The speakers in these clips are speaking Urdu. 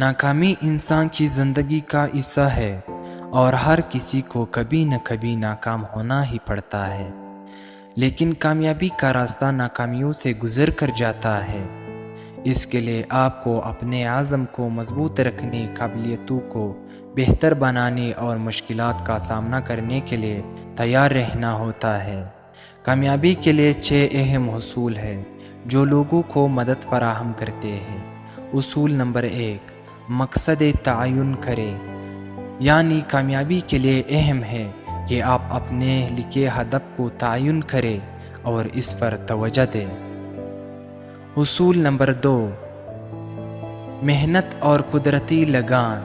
ناکامی انسان کی زندگی کا حصہ ہے اور ہر کسی کو کبھی نہ کبھی ناکام ہونا ہی پڑتا ہے، لیکن کامیابی کا راستہ ناکامیوں سے گزر کر جاتا ہے۔ اس کے لیے آپ کو اپنے عزم کو مضبوط رکھنے، قابلیتوں کو بہتر بنانے اور مشکلات کا سامنا کرنے کے لیے تیار رہنا ہوتا ہے۔ کامیابی کے لیے 6 اہم اصول ہیں جو لوگوں کو مدد فراہم کرتے ہیں۔ اصول نمبر 1، مقصد تعین کریں، یعنی کامیابی کے لیے اہم ہے کہ آپ اپنے لکھے ہدف کو تعین کریں اور اس پر توجہ دیں۔ اصول نمبر 2، محنت اور قدرتی لگان،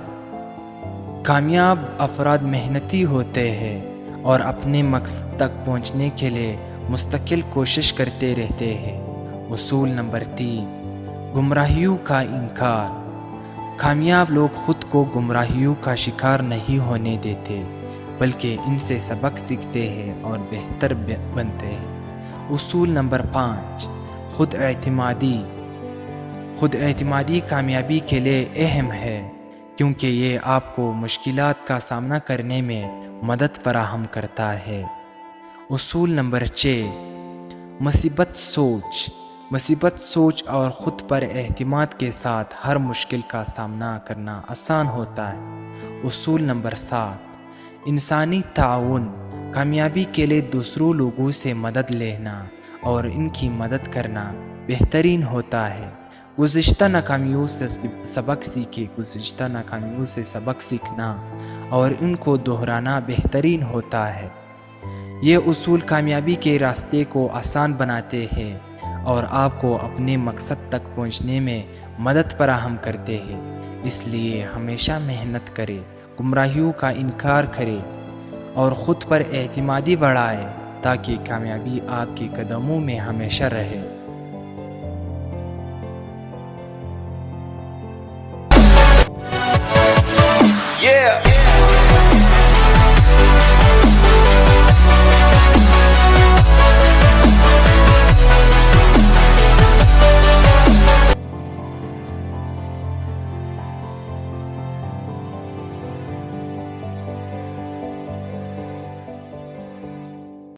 کامیاب افراد محنتی ہوتے ہیں اور اپنے مقصد تک پہنچنے کے لیے مستقل کوشش کرتے رہتے ہیں۔ اصول نمبر 3، گمراہیوں کا انکار، کامیاب لوگ خود کو گمراہیوں کا شکار نہیں ہونے دیتے بلکہ ان سے سبق سیکھتے ہیں اور بہتر بنتے ہیں۔ اصول نمبر 5، خود اعتمادی کامیابی کے لیے اہم ہے کیونکہ یہ آپ کو مشکلات کا سامنا کرنے میں مدد فراہم کرتا ہے۔ اصول نمبر 6، مثبت سوچ اور خود پر اعتماد کے ساتھ ہر مشکل کا سامنا کرنا آسان ہوتا ہے۔ اصول نمبر 7، انسانی تعاون، کامیابی کے لیے دوسروں لوگوں سے مدد لینا اور ان کی مدد کرنا بہترین ہوتا ہے۔ گزشتہ ناکامیوں سے سبق سیکھنا اور ان کو دہرانا بہترین ہوتا ہے۔ یہ اصول کامیابی کے راستے کو آسان بناتے ہیں اور آپ کو اپنے مقصد تک پہنچنے میں مدد فراہم کرتے ہیں۔ اس لیے ہمیشہ محنت کریں، گمراہیوں کا انکار کریں اور خود پر اعتمادی بڑھائیں تاکہ کامیابی آپ کے قدموں میں ہمیشہ رہے۔ Yeah.